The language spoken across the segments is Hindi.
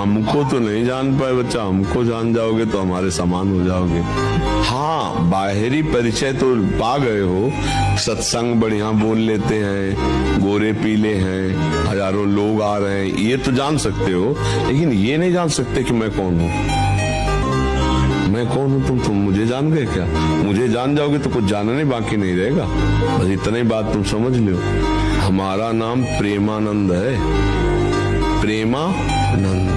हमको तो नहीं जान पाए बच्चा, हमको जान जाओगे तो हमारे समान हो जाओगे। हाँ, बाहरी परिचय तो पा गए हो, सत्संग बढ़िया बोल लेते हैं, गोरे पीले हैं, हजारों लोग आ रहे हैं, ये तो जान सकते हो, लेकिन ये नहीं जान सकते कि मैं कौन हूँ। मैं कौन हूँ, तुम मुझे जान गए क्या? मुझे जान जाओगे तो कुछ जानने बाकी नहीं रहेगा। बस इतना ही बात तुम समझ लो। हमारा नाम प्रेमानंद है, प्रेमानंद।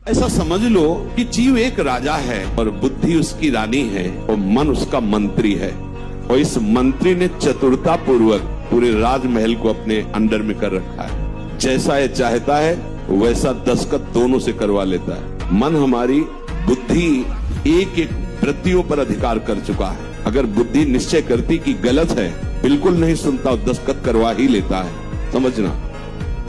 ऐसा समझ लो कि जीव एक राजा है और बुद्धि उसकी रानी है और मन उसका मंत्री है, और इस मंत्री ने चतुरता पूर्वक पूरे राजमहल को अपने अंडर में कर रखा है। जैसा ये चाहता है वैसा दस्तखत दोनों से करवा लेता है। मन हमारी बुद्धि एक एक वृत्तियों पर अधिकार कर चुका है। अगर बुद्धि निश्चय करती कि गलत है, बिल्कुल नहीं सुनता और दस्तखत करवा ही लेता है, समझना।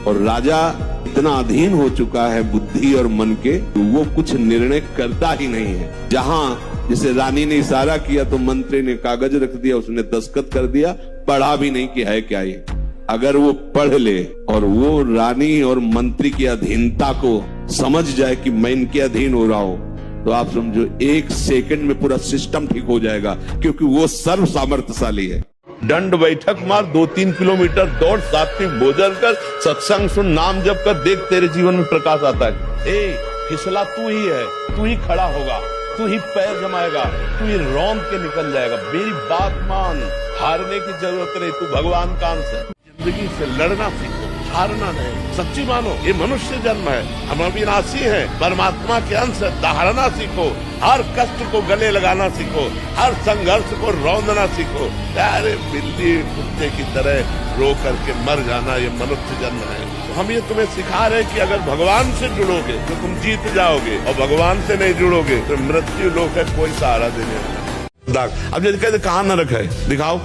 और राजा इतना अधीन हो चुका है बुद्धि और मन के, वो कुछ निर्णय करता ही नहीं है। जहां जैसे रानी ने इशारा किया तो मंत्री ने कागज रख दिया, उसने दस्तखत कर दिया, पढ़ा भी नहीं कि है क्या ये। अगर वो पढ़ ले और वो रानी और मंत्री की अधीनता को समझ जाए कि मैं इनके अधीन हो रहा हूं, तो आप समझो 1 सेकंड में पूरा सिस्टम ठीक हो जाएगा, क्योंकि वो सर्व सामर्थ्यशाली है। दंड बैठक मार, 2-3 किलोमीटर दौड़, सात्विक भोजन कर, सत्संग सुन, नाम जप कर, देख तेरे जीवन में प्रकाश आता है। फिसला तू ही है, तू ही खड़ा होगा, तू ही पैर जमाएगा, तू ही रौंद के निकल जाएगा। मेरी बात मान, हारने की जरूरत नहीं, तू भगवान का अंश है। जिंदगी से लड़ना सीखो, हारना नहीं। सच्ची मानो, ये मनुष्य जन्म है, हम अविनाशी हैं, परमात्मा के अंश है। दहाड़ना सीखो, हर कष्ट को गले लगाना सीखो, हर संघर्ष को रौंदना सीखो। अरे बिल्ली कुत्ते की तरह रो करके मर जाना, ये मनुष्य जन्म है। तो हम ये तुम्हें सिखा रहे कि अगर भगवान से जुड़ोगे तो तुम जीत जाओगे, और भगवान से नहीं जुड़ोगे तो मृत्यु लोक है, कोई सहारा देने वाला। अब जैसे कहते कहाँ नरक है, दिखाओ।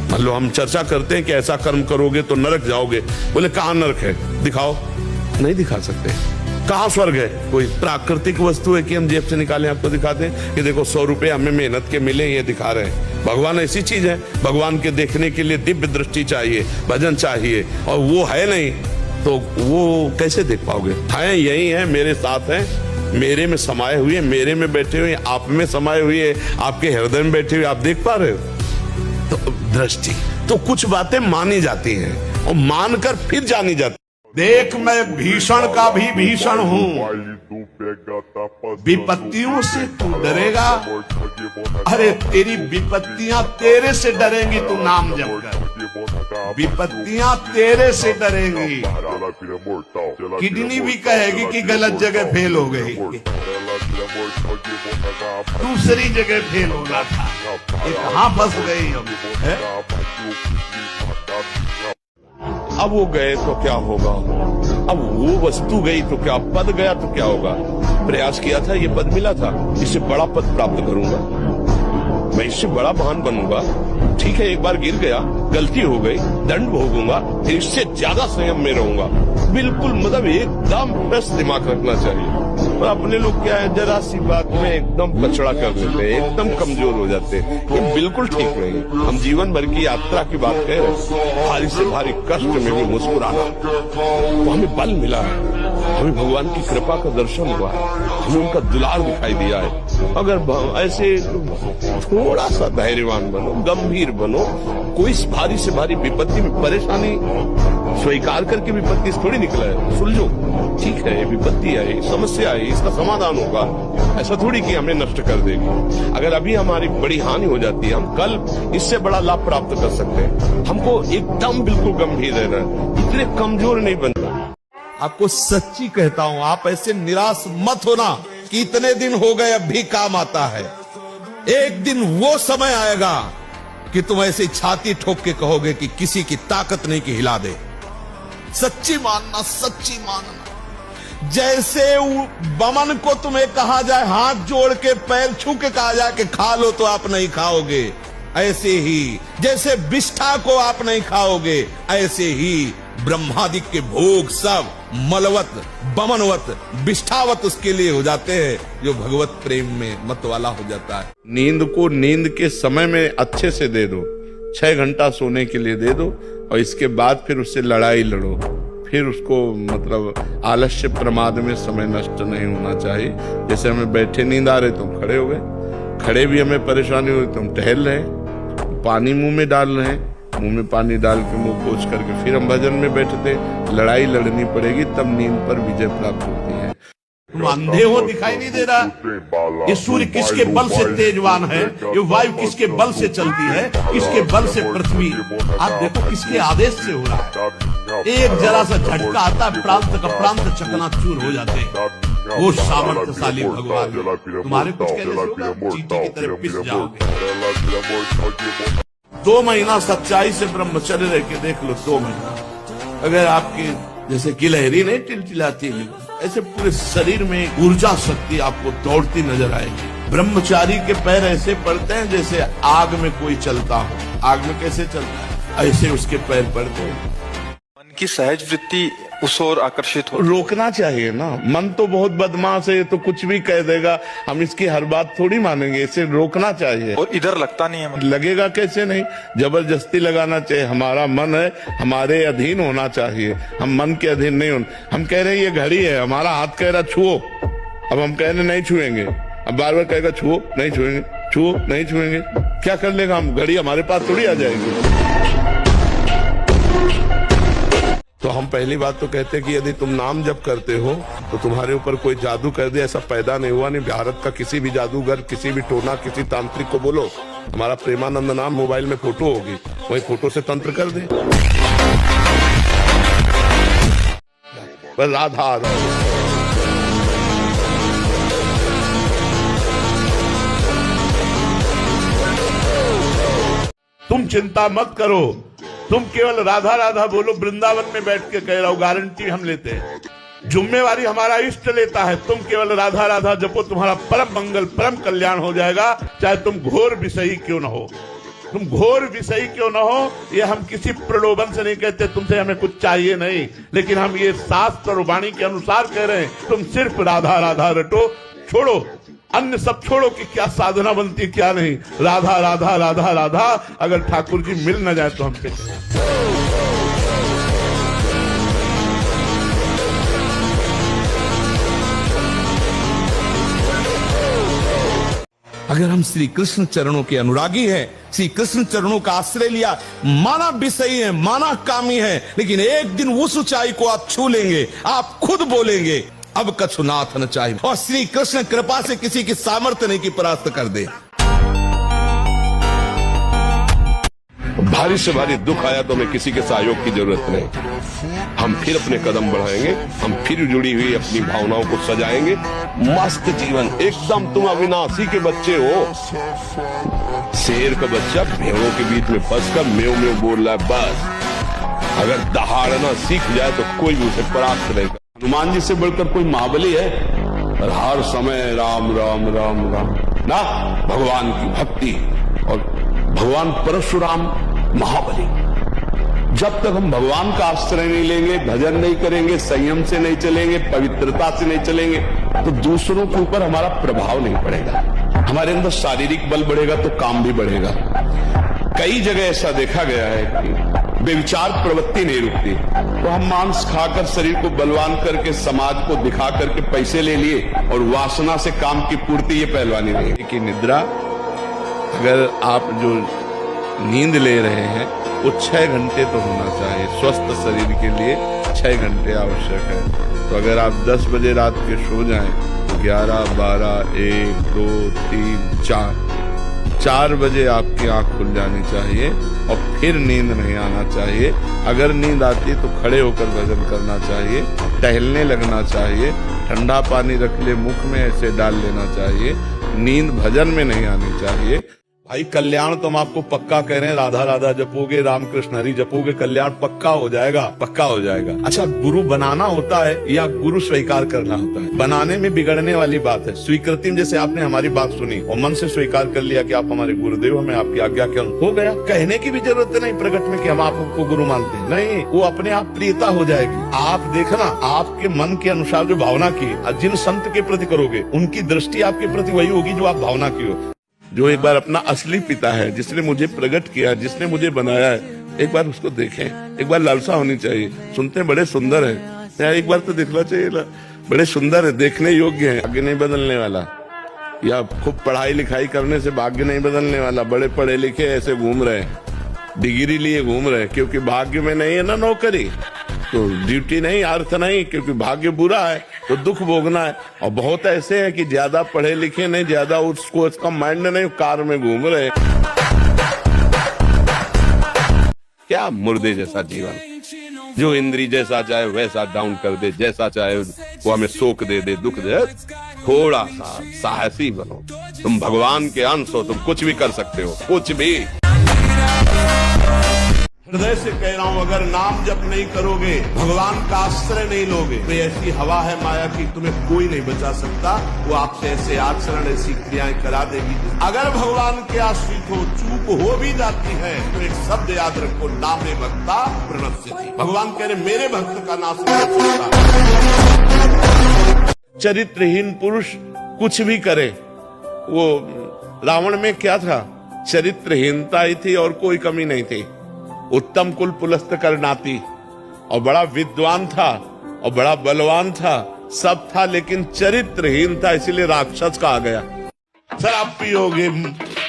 मान लो हम चर्चा करते हैं कि ऐसा कर्म करोगे तो नरक जाओगे, बोले कहाँ नरक है, दिखाओ। नहीं दिखा सकते। कहाँ स्वर्ग है? कोई प्राकृतिक वस्तु है कि हम जेब से निकालें आपको दिखाते हैं कि देखो 100 रुपए हमें मेहनत के मिले, ये दिखा रहे हैं। भगवान ऐसी चीज है, भगवान के देखने के लिए दिव्य दृष्टि चाहिए, भजन चाहिए, और वो है नहीं तो वो कैसे देख पाओगे? है, यही है, मेरे साथ है, मेरे में समाये हुए, मेरे में बैठे हुए, आप में समाये हुए, आपके हृदय में बैठे हुए, आप देख पा रहे हो? तो दृष्टि, तो कुछ बातें मानी जाती हैं और मानकर फिर जानी जाती। देख, मैं भीषण का भी भीषण हूँ, विपत्तियों से तू डरेगा, अरे तेरी विपत्तियां तेरे से डरेंगी, तू नाम जप कर, विपत्तियां तेरे से डरेंगी। किडनी भी कहेगी कि गलत जगह फेल हो गई, दूसरी जगह फेल हो रहा था, ये कहाँ फंस गई है? अब वो गए तो क्या होगा, अब वो वस्तु गई तो क्या, पद गया तो क्या होगा। प्रयास किया था, ये पद मिला था, इससे बड़ा पद प्राप्त करूंगा, मैं इससे बड़ा महान बनूंगा। ठीक है, एक बार गिर गया, गलती हो गई, दंड भोगूंगा, फिर इससे ज्यादा संयम में रहूंगा। बिल्कुल, मतलब एकदम फ्रेश दिमाग रखना चाहिए। और अपने लोग क्या है, जरा सी बात में एकदम कचड़ा कर देते हैं, एकदम कमजोर हो जाते हैं। ये बिल्कुल ठीक नहीं। हम जीवन भर की यात्रा की बात कह रहे हैं, भारी से भारी कष्ट में भी मुस्कुराना, तो हमें बल मिला है, हमें भगवान की कृपा का दर्शन हुआ है, हमें उनका दुलार दिखाई दिया है। अगर ऐसे थोड़ा सा धैर्यवान बनो, गंभीर बनो, कोई भारी से भारी विपत्ति में परेशानी स्वीकार करके विपत्ति से थोड़ी निकला है, सुलझो। ठीक है, विपत्ति आई, समस्या आई, इसका समाधान होगा, ऐसा थोड़ी कि हमें नष्ट कर देगी। अगर अभी हमारी बड़ी हानि हो जाती है, हम कल इससे बड़ा लाभ प्राप्त कर सकते हैं। हमको एकदम बिल्कुल गंभीर रहना है, इतने कमजोर नहीं बनना। आपको सच्ची कहता हूं, आप ऐसे निराश मत होना कि इतने दिन हो गए अब भी काम आता है। एक दिन वो समय आएगा कि तुम ऐसे छाती ठोक के कहोगे कि किसी की ताकत नहीं कि हिला दे। सच्ची मानना, सच्ची मानना। जैसे बमन को तुम्हें कहा जाए, हाथ जोड़ के पैर छू के कहा जाए कि खा लो, तो आप नहीं खाओगे। ऐसे ही जैसे विष्ठा को आप नहीं खाओगे, ऐसे ही ब्रह्मादि के भोग सब मलवत, बमनवत, विष्ठावत उसके लिए हो जाते हैं, जो भगवत प्रेम में मत वाला हो जाता है। नींद को नींद के समय में अच्छे से दे दो, 6 घंटा सोने के लिए दे दो और इसके बाद फिर उससे लड़ाई लड़ो। फिर उसको मतलब आलस्य प्रमाद में समय नष्ट नहीं होना चाहिए। जैसे हमें बैठे नींद आ रहे तो हम खड़े हो गए, खड़े भी हमें परेशानी हुई तो हम टहल रहे, पानी मुंह में डाल रहे हैं, मुंह में पानी डाल के मुंह पोंछ करके फिर हम भजन में बैठते। लड़ाई लड़नी पड़ेगी तब नींद पर विजय प्राप्त होती है। तुम अंधे हो, दिखाई नहीं दे रहा? ये सूर्य किसके बल से तेजवान है? ये वायु किसके बल से चलती है? किसके बल से पृथ्वी? आप देखो किसके आदेश से हो रहा है। एक जरा सा झटका आता है, प्रांत का प्रांत चकनाचूर हो जाते हैं। वो सामर्थ्यशाली भगवान तुम्हारे कुछ कहने से होगा, चींटी की तरह पिस जाओगे। 2 महीना सच्चाई से ब्रह्मचर्य रह के देख लो। 2 महीना अगर आपकी जैसे गिलहरी नहीं टिलटिलाती है, ऐसे पूरे शरीर में ऊर्जा शक्ति आपको दौड़ती नजर आएगी। ब्रह्मचारी के पैर ऐसे पड़ते हैं जैसे आग में कोई चलता हो। आग में कैसे चलता है, ऐसे उसके पैर पड़ते हैं। मन की सहज वृत्ति उस ओर आकर्षित हो। रोकना चाहिए ना। मन तो बहुत बदमाश है, तो कुछ भी कह देगा, हम इसकी हर बात थोड़ी मानेंगे। इसे रोकना चाहिए। और इधर लगता नहीं है मन। लगेगा कैसे नहीं, जबरदस्ती लगाना चाहिए। हमारा मन है, हमारे अधीन होना चाहिए, हम मन के अधीन नहीं होना। हम कह रहे हैं ये घड़ी है, हमारा हाथ कह रहा छुओ, अब हम कह रहे नहीं छुएंगे, अब बार बार कहेगा छुओ नहीं छुएंगे, छुओ नहीं छुएंगे, क्या कर लेगा हम? घड़ी हमारे पास थोड़ी आ जाएगी। तो हम पहली बात तो कहते हैं कि यदि तुम नाम जप करते हो तो तुम्हारे ऊपर कोई जादू कर दे, ऐसा पैदा नहीं हुआ। नहीं, भारत का किसी भी जादूगर, किसी भी टोना, किसी तांत्रिक को बोलो हमारा प्रेमानंद नाम मोबाइल में फोटो होगी, वही फोटो से तंत्र कर दे। बस राधा तुम चिंता मत करो, तुम केवल राधा राधा बोलो। वृंदावन में बैठ के कह रहा हूं, गारंटी हम लेते हैं, जिम्मेवारी हमारा इष्ट लेता है। तुम केवल राधा राधा जपो, तुम्हारा परम मंगल परम कल्याण हो जाएगा। चाहे तुम घोर विषयी क्यों न हो, तुम घोर विषयी क्यों न हो। ये हम किसी प्रलोभन से नहीं कहते तुमसे हमें कुछ चाहिए नहीं, लेकिन हम ये शास्त्र और वाणी के अनुसार कह रहे हैं, तुम सिर्फ राधा राधा रटो, छोड़ो अन्य सब छोड़ो कि क्या साधना बनती क्या नहीं। राधा राधा राधा राधा। अगर ठाकुर जी मिल न जाए तो हम पे अगर हम श्री कृष्ण चरणों के अनुरागी हैं, श्री कृष्ण चरणों का आश्रय लिया, माना विषयी है, माना कामी है, लेकिन एक दिन उस ऊंचाई को आप छू लेंगे, आप खुद बोलेंगे अब कछु नाथ न चाहिए। और श्री कृष्ण कृपा से किसी की सामर्थ्य नहीं की परास्त कर दे। भारी से भारी दुख आया तो हमें किसी के सहयोग की जरूरत नहीं। हम फिर अपने कदम बढ़ाएंगे, हम फिर जुड़ी हुई अपनी भावनाओं को सजाएंगे। मस्त जीवन एकदम। तुम अविनाशी के बच्चे हो। शेर का बच्चा भेड़ों के बीच में फंस कर म्यों म्यों बोल रहा है, बस अगर दहाड़ना सीख जाए तो कोई भी उसे परास्त नहीं कर। हनुमान जी से बढ़कर कोई महाबली है? और हर समय राम राम राम राम ना, भगवान की भक्ति। और भगवान परशुराम महाबली। जब तक हम भगवान का आश्रय नहीं लेंगे, भजन नहीं करेंगे, संयम से नहीं चलेंगे, पवित्रता से नहीं चलेंगे, तो दूसरों के ऊपर हमारा प्रभाव नहीं पड़ेगा। हमारे अंदर शारीरिक बल बढ़ेगा तो काम भी बढ़ेगा। कई जगह ऐसा देखा गया है कि बेविचार प्रवृत्ति नहीं रुकती, तो हम मांस खाकर शरीर को बलवान करके समाज को दिखा करके पैसे ले लिए और वासना से काम की पूर्ति, ये पहलवानी नहीं है। कि निद्रा, अगर आप जो नींद ले रहे हैं वो 6 घंटे तो होना चाहिए। स्वस्थ शरीर के लिए 6 घंटे आवश्यक है। तो अगर आप 10 बजे रात के सो जाएं तो 11, 12, 1, 2, 3, 4 बजे आपकी आंख खुल जानी चाहिए और फिर नींद नहीं आना चाहिए। अगर नींद आती है तो खड़े होकर भजन करना चाहिए, टहलने लगना चाहिए, ठंडा पानी रख ले मुख में, ऐसे डाल लेना चाहिए। नींद भजन में नहीं आनी चाहिए। भाई कल्याण तो हम आपको पक्का कह रहे हैं, राधा राधा जपोगे, रामकृष्ण हरि जपोगे, कल्याण पक्का हो जाएगा, पक्का हो जाएगा। अच्छा, गुरु बनाना होता है या गुरु स्वीकार करना होता है? बनाने में बिगड़ने वाली बात है। स्वीकृति में जैसे आपने हमारी बात सुनी और मन से स्वीकार कर लिया कि आप हमारे गुरुदेव, हमें आपकी आज्ञा के अनुसार, हो गया। कहने की भी जरूरत नहीं प्रकट में कि हम आपको गुरु मानते हैं, नहीं, वो अपने आप प्रियता हो जाएगी। आप देखना, आपके मन के अनुसार जो भावना की जिन संत के प्रति करोगे, उनकी दृष्टि आपके प्रति वही होगी जो आप भावना की हो। जो एक बार अपना असली पिता है, जिसने मुझे प्रकट किया, जिसने मुझे बनाया है, एक बार उसको देखें, एक बार लालसा होनी चाहिए। सुनते हैं बड़े सुंदर है, एक बार तो देखना चाहिए, बड़े सुंदर है, देखने योग्य है। भाग्य नहीं बदलने वाला, या खूब पढ़ाई लिखाई करने से भाग्य नहीं बदलने वाला। बड़े पढ़े लिखे ऐसे घूम रहे हैं, डिग्री लिए घूम रहे हैं, क्योंकि भाग्य में नहीं है ना नौकरी, तो ड्यूटी नहीं, अर्थ नहीं, क्योंकि भाग्य बुरा है तो दुख भोगना है। और बहुत ऐसे हैं कि ज्यादा पढ़े लिखे नहीं, ज्यादा उसको इसका माइंड नहीं, कार में घूम रहे। क्या मुर्दे जैसा जीवन, जो इंद्री जैसा चाहे वैसा डाउन कर दे, जैसा चाहे वो हमें शोक दे दे, दुख दे। थोड़ा सा साहसी बनो, तुम भगवान के अंश हो, तुम कुछ भी कर सकते हो, कुछ भी। हृदय से कह रहा हूं, अगर नाम जप नहीं करोगे, भगवान का आश्रय नहीं लोगे, तो ऐसी हवा है माया की, तुम्हें कोई नहीं बचा सकता। वो आपसे ऐसे आचरण, ऐसी क्रियाएं करा देगी। अगर भगवान के आश्रित हो, चूक हो भी जाती है तो एक शब्द याद रखो, नामे भक्ता प्रणश्यति। भगवान कह रहे मेरे भक्त का नाश नहीं हो सकता। चरित्रहीन पुरुष कुछ भी करे, वो रावण में क्या था, चरित्रहीनता ही थी और कोई कमी नहीं थी। उत्तम कुल पुलस्त करनाती, और बड़ा विद्वान था और बड़ा बलवान था, सब था, लेकिन चरित्रहीन था, इसीलिए राक्षस कहा गया। शराब पियोगे,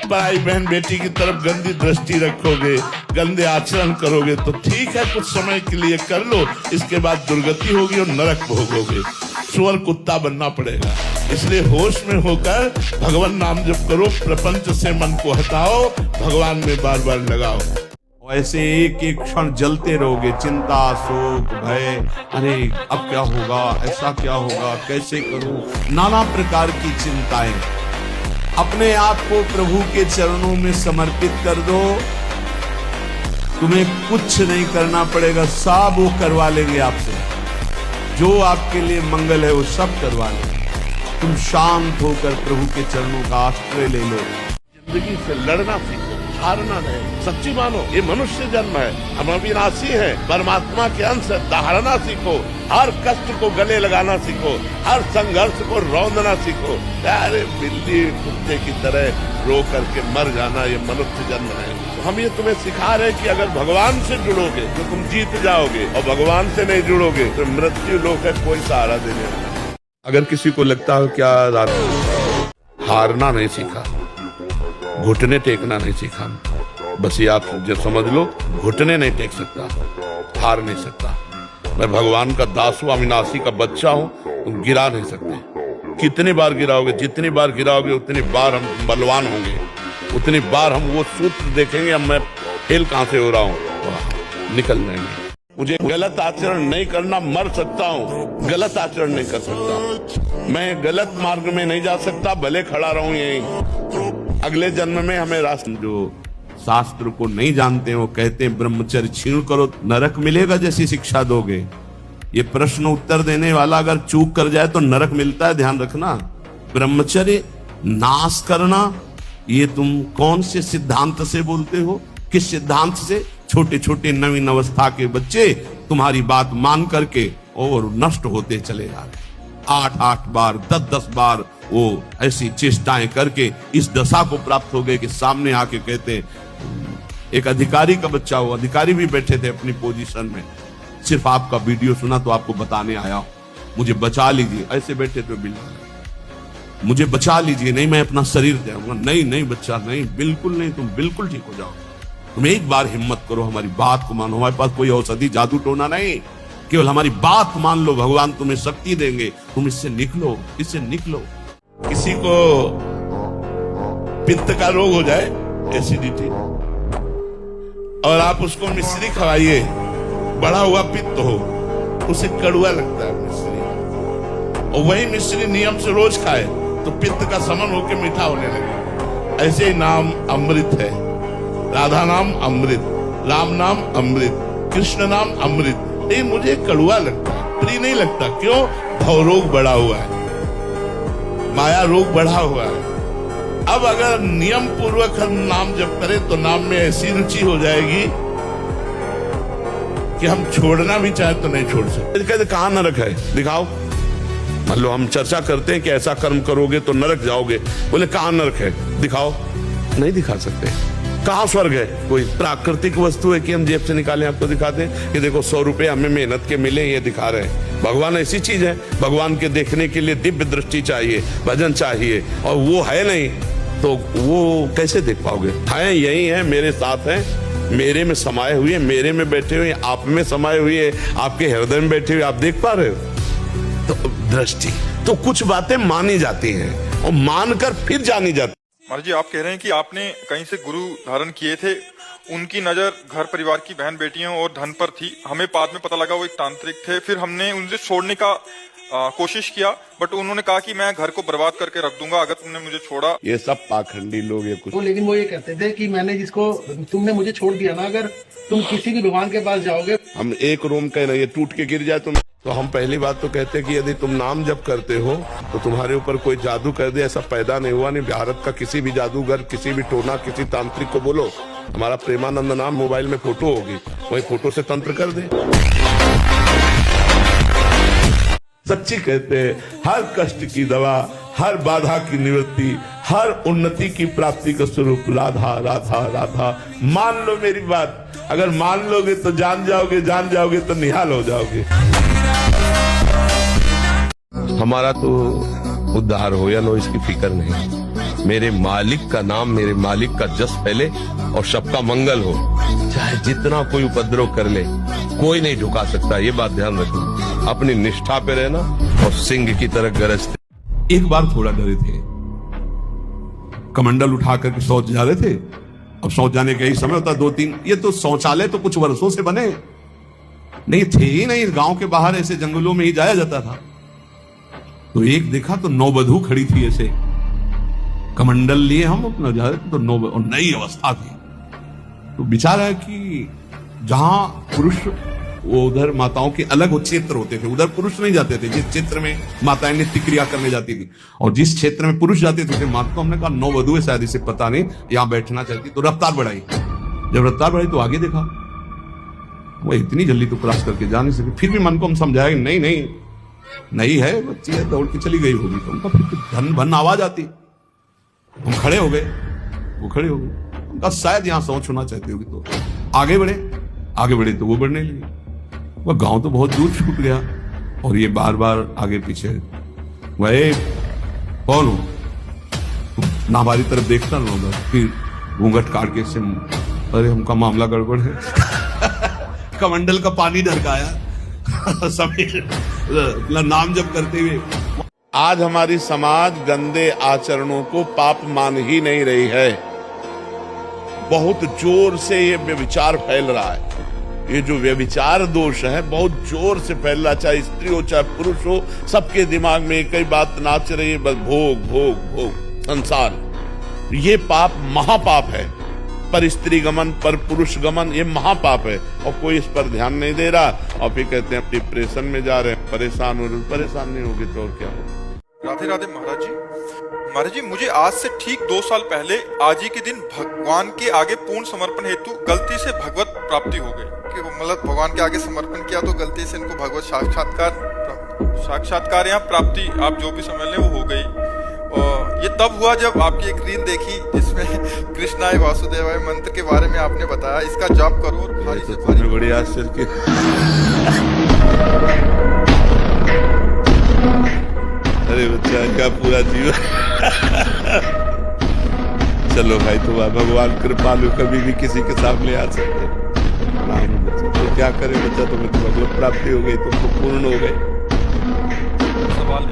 पराई बहन बेटी की तरफ गंदी दृष्टि रखोगे, गंदे आचरण करोगे तो ठीक है, कुछ समय के लिए कर लो, इसके बाद दुर्गति होगी और नरक भोगोगे, सुअर कुत्ता बनना पड़ेगा। इसलिए होश में होकर भगवान नाम जप करो, प्रपंच से मन को हटाओ, भगवान में बार बार लगाओ। ऐसे एक एक क्षण जलते रहोगे, चिंता, शोक, भय, अरे अब क्या होगा, ऐसा क्या होगा, कैसे करूं, नाना प्रकार की चिंताएं। अपने आप को प्रभु के चरणों में समर्पित कर दो, तुम्हें कुछ नहीं करना पड़ेगा, सब वो करवा लेंगे आपसे। जो आपके लिए मंगल है वो सब करवा लेंगे। तुम शांत होकर प्रभु के चरणों का आश्रय ले लो। जिंदगी से लड़ना सीखो, हारना नहीं, सच्ची मानो, ये मनुष्य जन्म है, हम अविनाशी हैं, परमात्मा के अंश है, दहाड़ना सीखो, हर कष्ट को गले लगाना सीखो, हर संघर्ष को रौंदना सीखो। अरे बिल्ली कुत्ते की तरह रो करके मर जाना, ये मनुष्य जन्म है। तो हम ये तुम्हें सिखा रहे कि अगर भगवान से जुड़ोगे तो तुम जीत जाओगे, और भगवान से नहीं जुड़ोगे तो मृत्यु लोक है, कोई सहारा देने वाला। अगर किसी को लगता हो क्या हारना नहीं सीखा, घुटने टेकना नहीं सीखा, बस ये आप जो समझ लो, घुटने नहीं टेक सकता, हार नहीं सकता। मैं भगवान का दास हूं, अविनाशी का बच्चा हूं, तुम गिरा नहीं सकते। कितनी बार गिराओगे, जितनी बार गिराओगे उतनी बार हम बलवान होंगे, उतनी बार हम वो सूत्र देखेंगे, अब मैं फेल कहां से हो रहा हूं, निकल जाएंगे। मुझे गलत आचरण नहीं करना, मर सकता हूँ, गलत आचरण नहीं कर सकता, मैं गलत मार्ग में नहीं जा सकता, भले खड़ा रहूं यहीं। अगले जन्म में हमें रास्ता, जो शास्त्र को नहीं जानते हैं वो कहते हैं ब्रह्मचर्य छीन करो, नरक मिलेगा जैसी शिक्षा दोगे। ये प्रश्न उत्तर देने वाला अगर चूक कर जाए तो नरक मिलता है, ध्यान रखना। ब्रह्मचर्य नाश करना, ये तुम कौन से सिद्धांत से बोलते हो, किस सिद्धांत से? छोटे छोटे नवीन अवस्था के बच्चे तुम्हारी बात मान करके और नष्ट होते चले जा रहे। 8-8 बार 10-10 बार वो ऐसी चेष्टाएं करके इस दशा को प्राप्त हो गए कि सामने आके कहते, एक अधिकारी का बच्चा हो, अधिकारी भी बैठे थे अपनी पोजीशन में, सिर्फ आपका वीडियो सुना तो आपको बताने आया, मुझे बचा लीजिए। ऐसे बैठे तो बिल्कुल मुझे बचा लीजिए, नहीं मैं अपना शरीर दूंगा, नहीं नहीं बच्चा नहीं, बिल्कुल नहीं, तुम बिल्कुल ठीक हो जाओ, तुम एक बार हिम्मत करो, हमारी बात को मानो, हमारे पास कोई औषधि जादू टोना नहीं, केवल हमारी बात मान लो, भगवान तुम्हें शक्ति देंगे, तुम इससे निकलो, इससे निकलो। किसी को पित्त का रोग हो जाए, एसिडिटी, और आप उसको मिश्री खवाइए, बड़ा हुआ पित्त हो, उसे कड़वा लगता है मिश्री, और वही मिश्री नियम से रोज खाए तो पित्त का समन होकर मीठा होने लगे। ऐसे ही नाम अमृत है, राधा नाम अमृत, राम नाम अमृत, कृष्ण नाम अमृत, ये मुझे कड़वा लगता है, प्रिय नहीं लगता। क्यों? भव रोग बढ़ा हुआ है, माया रोग बढ़ा हुआ है। अब अगर नियम पूर्वक हम नाम जप करें तो नाम में ऐसी रुचि हो जाएगी कि हम छोड़ना भी चाहे तो नहीं छोड़ सकते। कहां नरक है दिखाओ। मान लो हम चर्चा करते हैं कि ऐसा कर्म करोगे तो नरक जाओगे, बोले कहां नरक है दिखाओ। नहीं दिखा सकते। कहाँ स्वर्ग है? कोई प्राकृतिक वस्तु है कि हम जेब से निकालें आपको दिखा दें कि देखो 100 रुपए हमें मेहनत के मिले, ये दिखा रहे हैं। भगवान ऐसी चीज है, भगवान के देखने के लिए दिव्य दृष्टि चाहिए, भजन चाहिए, और वो है नहीं तो वो कैसे देख पाओगे? हैं यही है, मेरे साथ हैं, मेरे में समाये हुए, मेरे में बैठे हुए, आप में समाये हुए, आपके हृदय में बैठे हुए, आप देख पा रहे हो? तो दृष्टि, तो कुछ बातें मानी जाती हैं और मानकर फिर जानी जाती। महाराज जी, आप कह रहे हैं कि आपने कहीं से गुरु धारण किए थे, उनकी नजर घर परिवार की बहन बेटियों और धन पर थी। हमें बाद में पता लगा वो एक तांत्रिक थे। फिर हमने उनसे छोड़ने का कोशिश किया, बट उन्होंने कहा कि मैं घर को बर्बाद करके रख दूंगा अगर तुमने मुझे छोड़ा। ये सब पाखंडी लोग, ये कुछ वो, लेकिन वो ये कहते थे कि मैंने जिसको तुमने मुझे छोड़ दिया ना, अगर तुम किसी भी भगवान के पास जाओगे, हम एक रूम का ये टूट के गिर जाए तो हम पहली बात तो कहते हैं कि यदि तुम नाम जप करते हो तो तुम्हारे ऊपर कोई जादू कर दे, ऐसा पैदा नहीं हुआ। नहीं, भारत का किसी भी जादूगर, किसी भी टोना, किसी तांत्रिक को बोलो हमारा प्रेमानंद नाम मोबाइल में फोटो होगी, वही फोटो से तंत्र कर दे। सच्ची कहते हैं, हर कष्ट की दवा, हर बाधा की निवृत्ति, हर उन्नति की प्राप्ति का स्वरूप राधा राधा राधा। मान लो मेरी बात, अगर मान लोगे तो जान जाओगे तो निहाल हो जाओगे। हमारा तो उद्धार हो या नो इसकी फिक्र नहीं, मेरे मालिक का नाम, मेरे मालिक का जस फैले और सबका मंगल हो। चाहे जितना कोई उपद्रव कर ले, कोई नहीं झुका सकता, ये बात ध्यान रखना। अपनी निष्ठा पे रहना और सिंह की तरह गरजते। एक बार थोड़ा डरे थे, कमंडल उठा करके शौच जा रहे थे। अब शौच जाने का ही समय होता 2-3, ये तो शौचालय तो कुछ वर्षों से बने नहीं थे ही नहीं, गांव के बाहर ऐसे जंगलों में ही जाया जाता था। तो एक देखा तो नौवधू खड़ी थी, ऐसे कमंडल लिए हम अपना जा रहे थे, तो नई अवस्था थी। तो विचार है कि जहां पुरुष, वो उधर माताओं के अलग वो क्षेत्र होते थे, उधर पुरुष नहीं जाते थे। जिस क्षेत्र में माताएं नित्य क्रिया करने जाती थी और जिस क्षेत्र में पुरुष जाते थे, माता को हमने कहा नौवधू है शायद, इसे पता नहीं यहां बैठना चाहती। तो रफ्तार बढ़ाई, जब रफ्तार बढ़ाई तो आगे देखा वो इतनी जल्दी तो क्रॉस करके जा नहीं सके। फिर भी मन को हम समझाया नहीं है, बच्ची है, दौड़ के चली गई होगी। तो उनका फिर धन भन आवाज आती, हम खड़े हो गए, वो खड़े हो गए। उनका शायद यहाँ सोच होना चाहती होगी, तो आगे बढ़े तो वो बढ़ने लगे। वह गांव तो बहुत दूर छूट गया और ये बार बार आगे पीछे, वह कौन हो ना, हमारी तरफ देखता ना होगा। फिर घूंघट काट के से, अरे हमका मामला गड़बड़ है। कमंडल का पानी ढरकाया नाम जप करते हुए। आज हमारी समाज गंदे आचरणों को पाप मान ही नहीं रही है। बहुत जोर से ये व्यभिचार फैल रहा है। ये जो व्यभिचार दोष है बहुत जोर से फैल रहा है, चाहे स्त्री हो चाहे पुरुष हो, सबके दिमाग में एक ही बात नाच रही है, बस भोग भोग भोग संसार। ये पाप महापाप है। पर स्त्री गमन, पर पुरुष गमन, ये महापाप है और कोई इस पर ध्यान नहीं दे रहा। और फिर कहते हैं डिप्रेशन में जा रहे हैं, परेशान हो रहे। परेशान नहीं होगे तो और क्या होगा। राधे राधे महाराज जी, मुझे आज से ठीक 2 साल पहले आज ही के दिन भगवान के आगे पूर्ण समर्पण हेतु गलती से भगवत प्राप्ति हो गई। कि मतलब भगवान के आगे समर्पण किया तो गलती से इनको भगवत साक्षात्कार या प्राप्ति, आप जो भी समझ लें, वो हो गई। और ये तब हुआ जब आपकी एक रील देखी जिसमें कृष्णाय वासुदेवाय मंत्र के बारे में आपने बताया, इसका जाप करो और भारी से भारी। बड़ी आश्चर्य की अरे बच्चा क्या पूरा जीवन। चलो भाई, तो भगवान कृपालु, कभी भी किसी के सामने आ सकते। तो क्या करे बच्चा, तुम्हें तो भगवत प्राप्ति हो गई, तुम तो पूर्ण हो गए। सवाल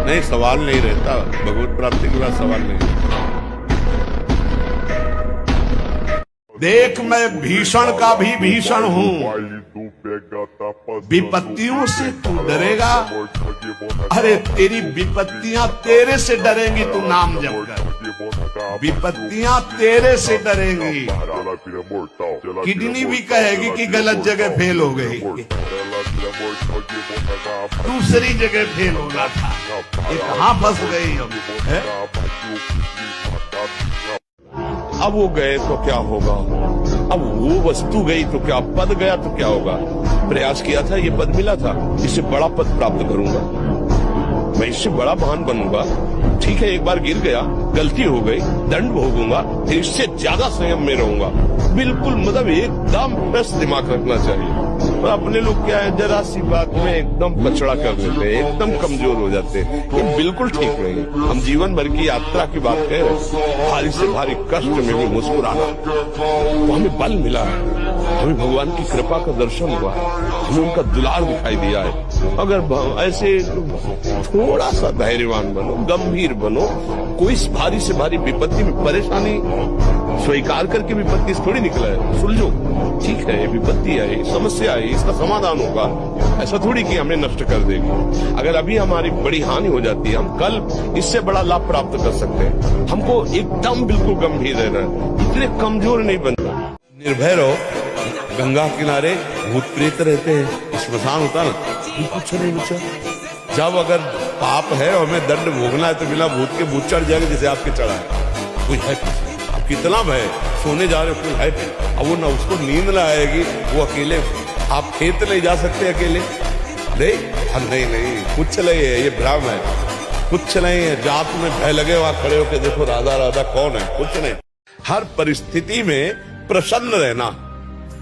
नहीं, सवाल नहीं रहता भगवत प्राप्ति के बाद, सवाल नहीं रहता। देख मैं भीषण का भी भीषण हूँ, विपत्तियों से तू डरेगा, अरे तेरी विपत्तियां तेरे से डरेंगी, तू नाम जप कर। विपत्तियां तेरे से डरेंगी। किडनी भी कहेगी कि गलत जगह फेल हो गई, दूसरी जगह फेल होना था, ये कहाँ फंस गई है? अब वो गए तो क्या होगा, अब वो वस्तु गई तो क्या, पद गया तो क्या होगा। प्रयास किया था, ये पद मिला था, इससे बड़ा पद प्राप्त करूंगा। मैं इससे बड़ा महान बनूंगा। ठीक है, एक बार गिर गया, गलती हो गई, दंड भोगूंगा, फिर इससे ज्यादा संयम में रहूंगा। बिल्कुल मतलब एकदम फ्रेश दिमाग रखना चाहिए। और अपने लोग क्या है, जरा सी बात में एकदम पचड़ा कर देते हैं, एकदम कमजोर हो जाते हैं। ये बिल्कुल ठीक नहीं है। हम जीवन भर की यात्रा की बात कह रहे हैं, भारी से भारी कष्ट में भी मुस्कुराना, तो हमें बल मिला है, हमें भगवान की कृपा का दर्शन हुआ है, हमें उनका दुलार दिखाई दिया है। अगर ऐसे थोड़ा सा धैर्यवान बनो, गंभीर बनो, कोई भारी से भारी विपत्ति में परेशानी स्वीकार करके विपत्ति से थोड़ी निकला है, सुलझो। ठीक है, ये विपत्ति है, समस्या है, इसका समाधान होगा। ऐसा थोड़ी कि हमें नष्ट कर देगी। अगर अभी हमारी बड़ी हानि हो जाती है, हम कल इससे बड़ा लाभ प्राप्त कर सकते हैं। हमको एकदम बिल्कुल गंभीर रहना है, इतने कमजोर नहीं बनना। निर्भय रहो। गंगा किनारे भूत प्रेत रहते हैं, स्मशान होता ना, कुछ नहीं बचा। जब अगर पाप है और हमें दंड भोगना है तो बिना भूत के भूत चढ़ जाएंगे, जैसे आपके चढ़ा है। कोई है आप कितना भय, सोने जा रहे हो, कोई है? अब वो ना उसको नींद ना आएगी, वो अकेले आप खेत नहीं जा सकते अकेले। नहीं नहीं, कुछ नहीं है, ये भ्रम है, कुछ नहीं है। जात में भय लगे वहां खड़े होकर देखो राधा राधा कौन है, कुछ नहीं। हर परिस्थिति में प्रसन्न रहना,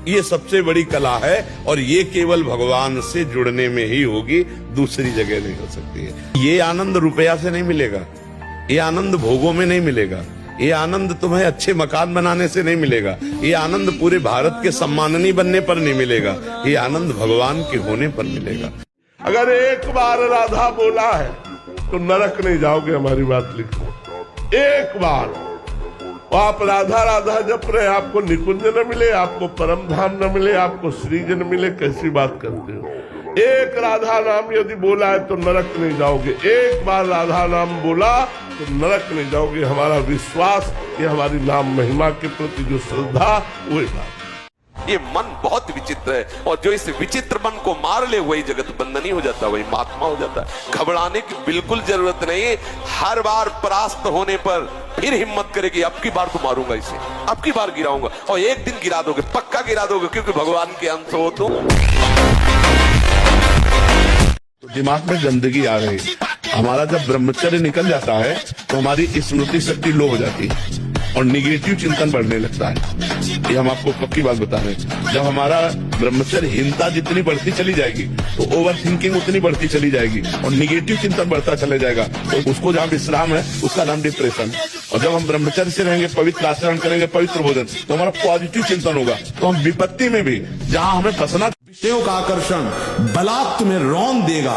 ये सबसे बड़ी कला है, और ये केवल भगवान से जुड़ने में ही होगी, दूसरी जगह नहीं हो सकती है। ये आनंद रुपया से नहीं मिलेगा, ये आनंद भोगों में नहीं मिलेगा, ये आनंद तुम्हें अच्छे मकान बनाने से नहीं मिलेगा, ये आनंद पूरे भारत के सम्माननीय बनने पर नहीं मिलेगा, ये आनंद भगवान के होने पर मिलेगा। अगर एक बार राधा बोला है तो नरक नहीं जाओगे, हमारी बात लिखो। एक बार आप राधा राधा जप रहे, आपको निकुंज न मिले, आपको परम धाम न मिले, आपको श्रीज न मिले, कैसी बात करते हो? एक राधा नाम यदि बोला है तो नरक नहीं जाओगे। एक बार राधा नाम बोला तो नरक नहीं जाओगे। हमारा विश्वास, ये हमारी नाम महिमा के प्रति जो श्रद्धा, वही बात। ये मन बहुत विचित्र है, और जो इस विचित्र मन को मार ले वही जगत बंधनी हो जाता है, वही महात्मा हो जाता है। घबराने की बिल्कुल जरूरत नहीं है। हर बार परास्त होने पर फिर हिम्मत करेगी, अब की बार तो मारूंगा इसे, अब की बार गिराऊंगा, और एक दिन गिरा दोगे, पक्का गिरा दोगे, क्योंकि भगवान के अंश हो। तो दिमाग में गंदगी आ गई। हमारा जब ब्रह्मचर्य निकल जाता है तो हमारी स्मृति शक्ति लो हो जाती है और निगेटिव चिंतन बढ़ने लगता है। ये हम आपको पक्की बात बता रहे हैं। जब हमारा ब्रह्मचर्यहीनता जितनी बढ़ती चली जाएगी तो ओवर थिंकिंग उतनी बढ़ती चली जाएगी और निगेटिव चिंतन बढ़ता चले जाएगा। तो उसको जहाँ विश्राम है उसका नाम डिप्रेशन। और जब हम ब्रह्मचर्य से रहेंगे, पवित्र आचरण करेंगे, पवित्र भोजन, तो हमारा पॉजिटिव चिंतन होगा। तो हम विपत्ति में भी जहाँ हमें फंसना, विषयों का आकर्षण बलात् तुम्हें रौंद देगा,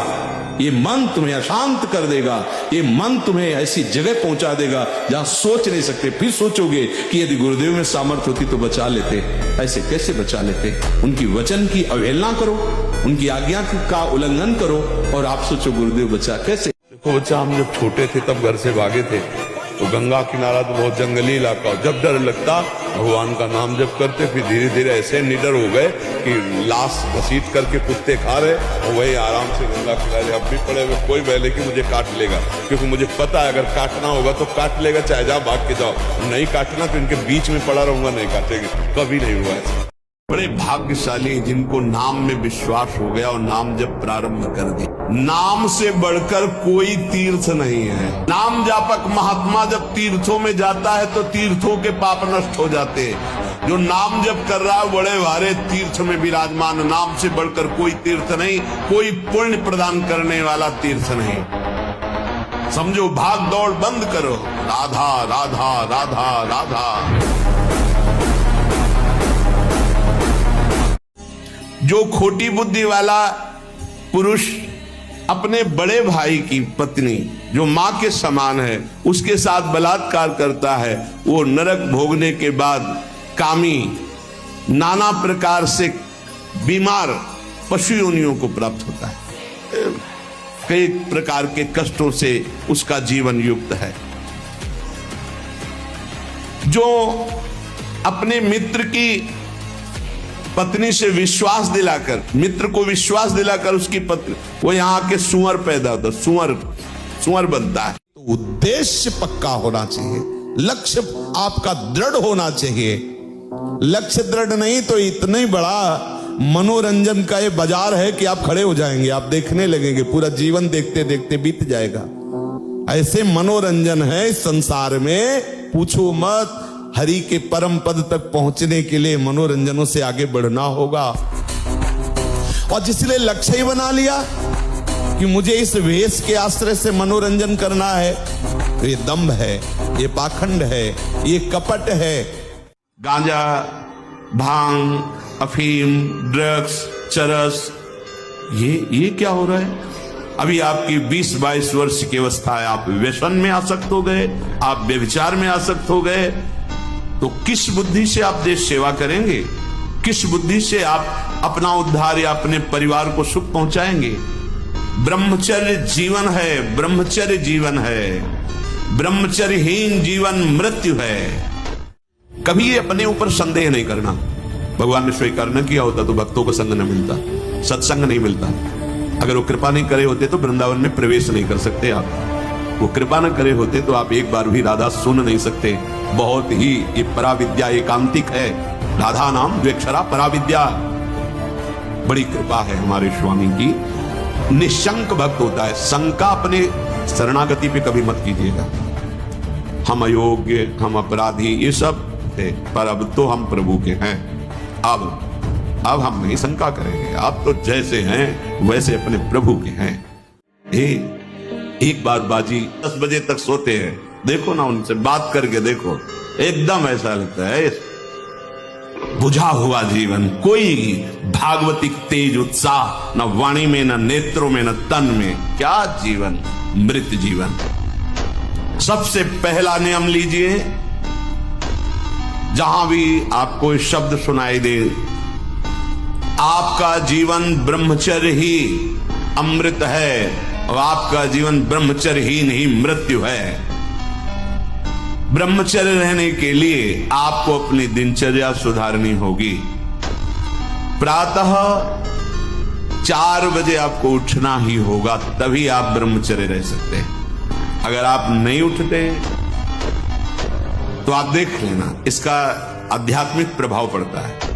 ये मन तुम्हें अशांत कर देगा, ये मन तुम्हें ऐसी जगह पहुंचा देगा जहां सोच नहीं सकते। फिर सोचोगे कि यदि गुरुदेव में सामर्थ्य होती तो बचा लेते। ऐसे कैसे बचा लेते? उनकी वचन की अवहेलना करो, उनकी आज्ञा का उल्लंघन करो और आप सोचो गुरुदेव बचा कैसे? देखो बच्चा, हम जब छोटे थे तब घर से भागे थे तो गंगा किनारा तो बहुत जंगली इलाका, जब डर लगता भगवान का नाम जप करते, फिर धीरे धीरे ऐसे निडर हो गए कि लाश घसीट करके कुत्ते खा रहे और वही आराम से गंगा किनारे अब भी पड़े हुए। कोई पहले कि मुझे काट लेगा, क्योंकि मुझे पता है अगर काटना होगा तो काट लेगा, चाहे जाओ भाग के जाओ। नहीं काटना तो इनके बीच में पड़ा रहूंगा, नहीं काटेंगे। कभी नहीं हुआ ऐसा। बड़े भाग्यशाली जिनको नाम में विश्वास हो गया और नाम जब प्रारंभ कर दी। नाम से बढ़कर कोई तीर्थ नहीं है। नाम जापक महात्मा जब तीर्थों में जाता है तो तीर्थों के पाप नष्ट हो जाते हैं। जो नाम जप कर रहा है बड़े भारे तीर्थ में विराजमान। नाम से बढ़कर कोई तीर्थ नहीं, कोई पुण्य प्रदान करने वाला तीर्थ नहीं। समझो, भाग दौड़ बंद करो। राधा राधा राधा राधा। जो खोटी बुद्धि वाला पुरुष अपने बड़े भाई की पत्नी जो मां के समान है उसके साथ बलात्कार करता है, वो नरक भोगने के बाद कामी नाना प्रकार से बीमार पशु योनियों को प्राप्त होता है। कई प्रकार के कष्टों से उसका जीवन युक्त है। जो अपने मित्र की पत्नी से विश्वास दिलाकर, मित्र को विश्वास दिलाकर उसकी पत्नी, वो यहाँ के सुअर पैदा होता, सुअर बनता है। तो उद्देश्य पक्का होना चाहिए, लक्ष्य आपका दृढ़ होना चाहिए। लक्ष्य दृढ़ नहीं तो इतना ही बड़ा मनोरंजन का ये बाजार है कि आप खड़े हो जाएंगे, आप देखने लगेंगे, पूरा जीवन देखते देखते बीत जाएगा। ऐसे मनोरंजन है इस संसार में, पूछो मत। हरि के परम पद तक पहुंचने के लिए मनोरंजनों से आगे बढ़ना होगा। और जिसने लक्ष्य ही बना लिया कि मुझे इस वेश के आश्रय से मनोरंजन करना है, तो ये दंभ है, ये पाखंड है, ये कपट है। गांजा, भांग, अफीम, ड्रग्स, चरस, ये क्या हो रहा है? अभी आपकी 20-22 वर्ष की अवस्था है, आप व्यसन में आसक्त हो गए, आप व्यभिचार में आसक्त हो गए, तो किस बुद्धि से आप देश सेवा करेंगे? किस बुद्धि से आप अपना उद्धार या अपने परिवार को सुख पहुंचाएंगे? ब्रह्मचर्य जीवन है, ब्रह्मचर्य जीवन है, ब्रह्मचर्यहीन जीवन मृत्यु है। कभी अपने ऊपर संदेह नहीं करना। भगवान ने स्वीकार न किया होता तो भक्तों को संग न मिलता, सत्संग नहीं मिलता। अगर वो कृपा नहीं करे होते तो वृंदावन में प्रवेश नहीं कर सकते आप। वो कृपा न करे होते तो आप एक बार भी राधा सुन नहीं सकते। बहुत ही ये पराविद्या एकांतिक है, राधा नाम द्वेक्षरा पराविद्या। बड़ी कृपा है हमारे स्वामी की। निशंक भक्त होता है, शंका अपने शरणागति पे कभी मत कीजिएगा। हम अयोग्य, हम अपराधी, ये सब थे, पर अब तो हम प्रभु के हैं। अब हम नहीं शंका करेंगे। आप तो जैसे हैं वैसे अपने प्रभु के हैं। एक बार बाजी 10 बजे तक सोते हैं, देखो ना, उनसे बात करके देखो, एकदम ऐसा लगता है बुझा हुआ जीवन, कोई भागवतिक तेज उत्साह न वाणी में, न नेत्रों में, न तन में। क्या जीवन, मृत जीवन। सबसे पहला नियम लीजिए, जहां भी आपको शब्द सुनाई दे, आपका जीवन ब्रह्मचर्य ही अमृत है और आपका जीवन ब्रह्मचर्य ही नहीं मृत्यु है। ब्रह्मचर्य रहने के लिए आपको अपनी दिनचर्या सुधारनी होगी। प्रातः 4 बजे आपको उठना ही होगा, तभी आप ब्रह्मचर्य रह सकते हैं। अगर आप नहीं उठते तो आप देख लेना, इसका आध्यात्मिक प्रभाव पड़ता है।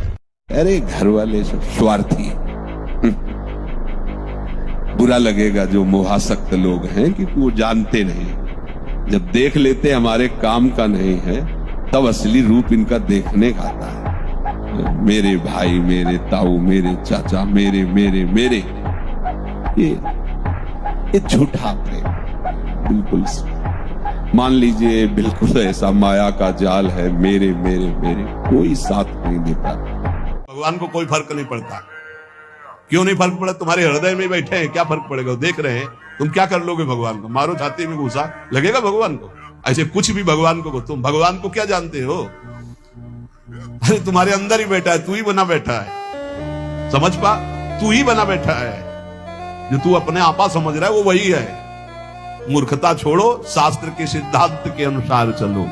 अरे घर वाले सब स्वार्थी, बुरा लगेगा जो मोहासक्त लोग हैं, क्योंकि वो जानते नहीं। जब देख लेते हमारे काम का नहीं है, तब असली रूप इनका देखने का आता है। मेरे भाई, मेरे ताऊ, मेरे चाचा, मेरे मेरे मेरे, ये झूठा प्रेम। बिल्कुल मान लीजिए, बिल्कुल ऐसा माया का जाल है, मेरे मेरे मेरे, कोई साथ नहीं देता। भगवान को कोई फर्क नहीं पड़ता। क्यों नहीं फर्क पड़ा? तुम्हारे हृदय में बैठे हैं, क्या फर्क पड़ेगा? देख रहे हैं, तुम क्या कर लोगे भगवान को? मारो छाती में घुसा, लगेगा भगवान को? ऐसे कुछ भी भगवान को, तुम भगवान को क्या जानते हो? अरे तुम्हारे अंदर ही बैठा है, तू ही बना बैठा है। समझ पा, तू ही बना बैठा है। जो तू अपने आपा समझ रहा है वो वही है। मूर्खता छोड़ो, शास्त्र के सिद्धांत के अनुसार चलो।